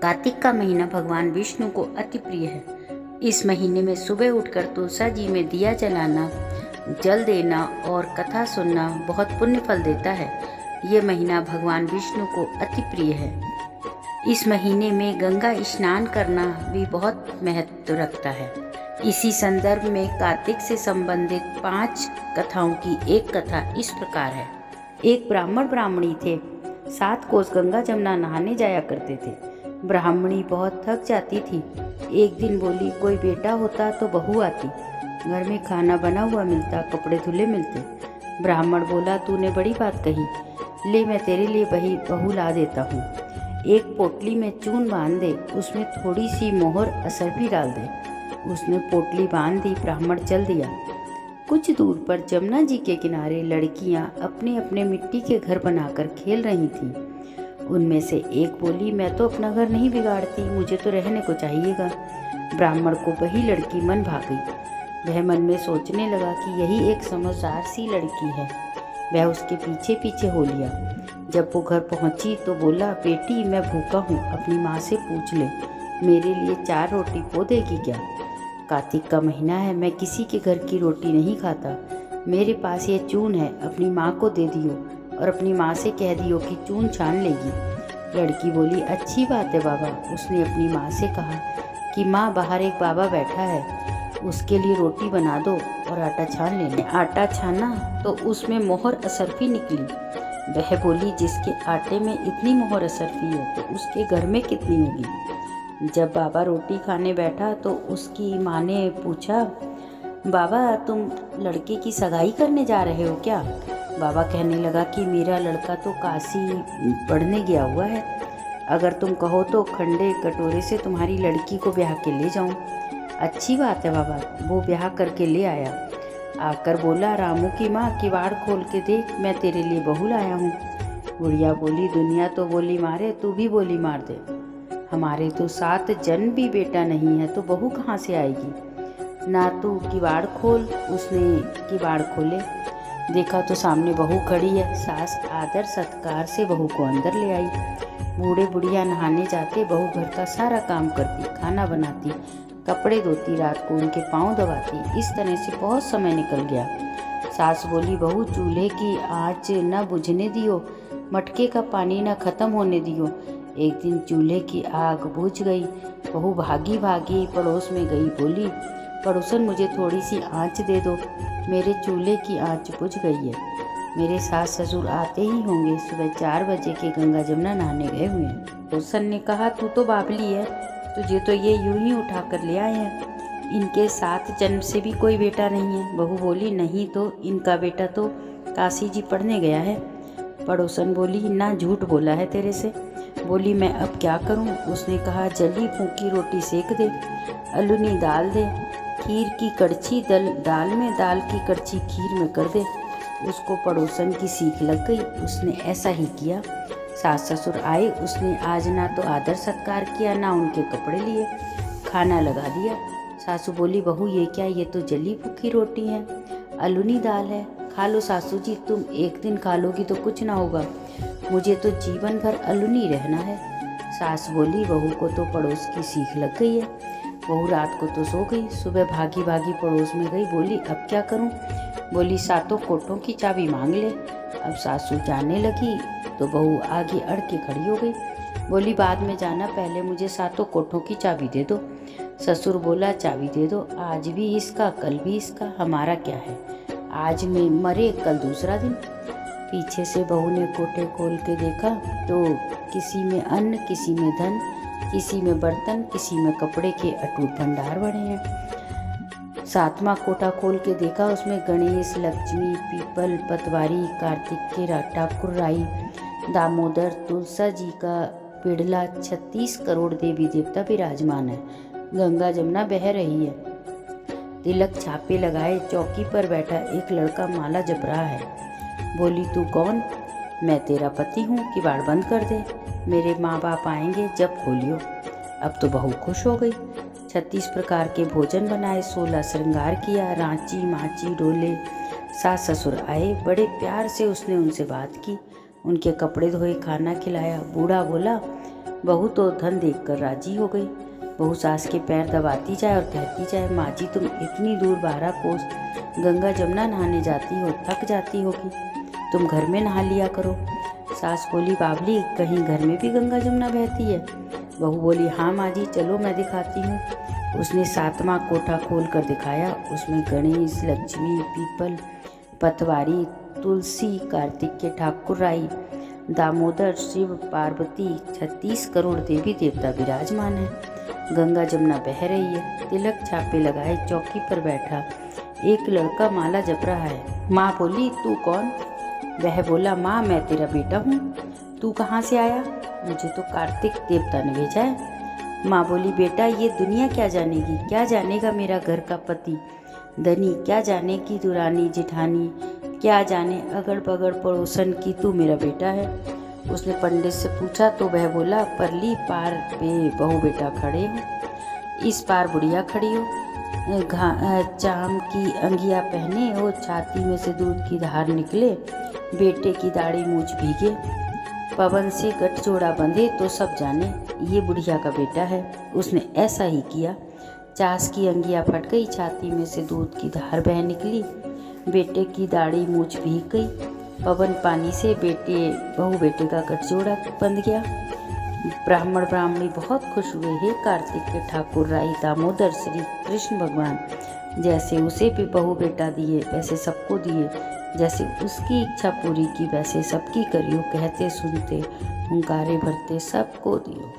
कार्तिक का महीना भगवान विष्णु को अति प्रिय है। इस महीने में सुबह उठकर तुलसा जी में दिया जलाना, जल देना और कथा सुनना बहुत पुण्य फल देता है। ये महीना भगवान विष्णु को अति प्रिय है। इस महीने में गंगा स्नान करना भी बहुत महत्व रखता है। इसी संदर्भ में कार्तिक से संबंधित 5 कथाओं की एक कथा इस प्रकार है। एक ब्राह्मण ब्राह्मणी थे। 7 कोस गंगा जमुना नहाने जाया करते थे। ब्राह्मणी बहुत थक जाती थी। एक दिन बोली, कोई बेटा होता तो बहू आती, घर में खाना बना हुआ मिलता, कपड़े धुले मिलते। ब्राह्मण बोला, तूने बड़ी बात कही, ले मैं तेरे लिए बहू ला देता हूँ। एक पोटली में चून बांध दे, उसमें थोड़ी सी मोहर असरफी डाल दे। उसने पोटली बांध दी। ब्राह्मण चल दिया। कुछ दूर पर जमुना जी के किनारे लड़कियां अपने अपने मिट्टी के घर बनाकर खेल रही थीं। उनमें से एक बोली, मैं तो अपना घर नहीं बिगाड़ती, मुझे तो रहने को चाहिएगा। ब्राह्मण को वही लड़की मन भा गई। वह मन में सोचने लगा कि यही एक समझदार सी लड़की है। वह उसके पीछे पीछे हो लिया। जब वो घर पहुंची तो बोला, बेटी मैं भूखा हूँ, अपनी माँ से पूछ ले, मेरे लिए 4 रोटी पो देगी क्या? कार्तिक का महीना है, मैं किसी के घर की रोटी नहीं खाता। मेरे पास ये चून है, अपनी माँ को दे दियो और अपनी माँ से कह दियो कि चून छान लेगी। लड़की बोली, अच्छी बात है बाबा। उसने अपनी माँ से कहा कि माँ, बाहर एक बाबा बैठा है, उसके लिए रोटी बना दो और आटा छान लेना। आटा छाना तो उसमें मोहर असरफी निकली। वह बोली, जिसके आटे में इतनी मोहर असरफी है तो उसके घर में कितनी होगी। जब बाबा रोटी खाने बैठा तो उसकी माँ ने पूछा, बाबा तुम लड़के की सगाई करने जा रहे हो क्या? बाबा कहने लगा कि मेरा लड़का तो काशी पढ़ने गया हुआ है, अगर तुम कहो तो खंडे कटोरे से तुम्हारी लड़की को ब्याह के ले जाऊं। अच्छी बात है बाबा। वो ब्याह करके ले आया। आकर बोला, रामू की माँ, किवाड़ खोल के देख, मैं तेरे लिए बहू लाया हूँ। बुढ़िया बोली, दुनिया तो बोली मारे, तू भी बोली मार दे। हमारे तो 7 जन्म भी बेटा नहीं है तो बहू कहाँ से आएगी? ना तू किवाड़ खोल। उसने किवाड़ खोले, देखा तो सामने बहू खड़ी है। सास आदर सत्कार से बहू को अंदर ले आई। बूढ़े बुढ़िया नहाने जाते, बहू घर का सारा काम करती, खाना बनाती, कपड़े धोती, रात को उनके पाँव दबाती। इस तरह से बहुत समय निकल गया। सास बोली, बहू चूल्हे की आँच न बुझने दियो, मटके का पानी न खत्म होने दियो। एक दिन चूल्हे की आग बुझ गई। बहू भागी भागी पड़ोस में गई, बोली, पड़ोसन मुझे थोड़ी सी आँच दे दो, मेरे चूल्हे की आँच बुझ गई है। मेरे सास ससुर आते ही होंगे, सुबह 4 बजे के गंगा जमुना नहाने गए हुए हैं। पड़ोसन ने कहा, तू तो बावली है, तुझे तो ये यूं ही उठा कर ले आए हैं, इनके 7 जन्म से भी कोई बेटा नहीं है। बहू बोली, नहीं तो इनका बेटा तो काशी जी पढ़ने गया है। पड़ोसन बोली, ना झूठ बोला है तेरे से। बोली, मैं अब क्या करूं? उसने कहा, जली फूकी रोटी सेक दे, अलूनी दाल दे, खीर की कड़छी दाल में, दाल की कड़छी खीर में कर दे। उसको पड़ोसन की सीख लग गई। उसने ऐसा ही किया। सास ससुर आए, उसने आज ना तो आदर सत्कार किया, ना उनके कपड़े लिए, खाना लगा दिया। सासू बोली, बहू ये क्या? ये तो जली फूकी रोटी है, अलूनी दाल है, खा लो सासू जी, तुम एक दिन खा लोगी तो कुछ ना होगा, मुझे तो जीवन भर अलूनी रहना है। सास बोली, बहू को तो पड़ोस की सीख लग गई है। बहू रात को तो सो गई। सुबह भागी भागी पड़ोस में गई। बोली, अब क्या करूं? बोली, 7 कोठों की चाबी मांग ले। अब सासू जाने लगी तो बहू आगे अड़ के खड़ी हो गई। बोली, बाद में जाना, पहले मुझे 7 कोठों की चाबी दे दो। ससुर बोला, चाबी दे दो, आज भी इसका कल भी इसका, हमारा क्या है, आज में मरे कल दूसरा दिन। पीछे से बहू ने कोठे खोल के देखा तो किसी में अन्न, किसी में धन, किसी में बर्तन, किसी में कपड़े के अटूट भंडार भरे हैं। 7वां कोठा खोल के देखा, उसमें गणेश, लक्ष्मी, पीपल, पतवारी, कार्तिक के ठाकुर राई, दामोदर, तुलसा जी का पिड़ला, 36 करोड़ देवी देवता विराजमान है। गंगा जमुना बह रही है। तिलक छापे लगाए चौकी पर बैठा एक लड़का माला जप रहा है। बोली, तू कौन? मैं तेरा पति हूँ, किवाड़ बंद कर दे, मेरे माँ बाप आएंगे जब खोलियो। अब तो बहू खुश हो गई। 36 प्रकार के भोजन बनाए, 16 श्रृंगार किया, रांची माची डोले। सास ससुर आए, बड़े प्यार से उसने उनसे बात की, उनके कपड़े धोए, खाना खिलाया। बूढ़ा बोला, बहू तो धन देखकर राजी हो गई। बहू सास के पैर दबाती जाए और कहती जाए, माँ जी तुम इतनी दूर 12 कोस गंगा जमुना नहाने जाती हो, थक जाती होगी, तुम घर में नहा लिया करो। सास बोली, बाबली कहीं घर में भी गंगा जमुना बहती है? बहू बोली, हाँ माँ जी चलो मैं दिखाती हूँ। उसने 7वां कोठा खोल कर दिखाया। उसमें गणेश, लक्ष्मी, पीपल, पतवारी, तुलसी, कार्तिक के ठाकुर राई, दामोदर, शिव, पार्वती, 36 करोड़ देवी देवता विराजमान है। गंगा जमुना बह रही है। तिलक छापे लगाए चौकी पर बैठा एक लड़का माला जप रहा है। माँ बोली, तू कौन? वह बोला, माँ मैं तेरा बेटा हूँ। तू कहाँ से आया? मुझे तो कार्तिक देवता ने भेजा है। माँ बोली, बेटा ये दुनिया क्या जानेगी, क्या जानेगा मेरा घर का पति धनी, क्या जानेगी दुरानी जेठानी, क्या जाने अगल बगल पड़ोसन की तू मेरा बेटा है। उसने पंडित से पूछा तो वह बोला, परली पार पे बहू बेटा खड़े हो, इस पार बुढ़िया खड़ी हो, चाम की अंगिया पहने हो, छाती में से दूध की धार निकले, बेटे की दाढ़ी मूछ भीगे, पवन से गठजोड़ा बंधे तो सब जाने ये बुढ़िया का बेटा है। उसने ऐसा ही किया। चास की अंगिया फट गई, छाती में से दूध की धार बह निकली, बेटे की दाढ़ी मूछ भीग गई, पवन पानी से बहू बेटे का गठजोड़ा बंध गया। ब्राह्मण ब्राह्मणी बहुत खुश हुए। हे कार्तिक के ठाकुर राई दामोदर श्री कृष्ण भगवान, जैसे उसे भी बहू बेटा दिए वैसे सबको दिए, जैसे उसकी इच्छा पूरी की वैसे सबकी करियो, कहते सुनते हुंकारे भरते सबको दियो।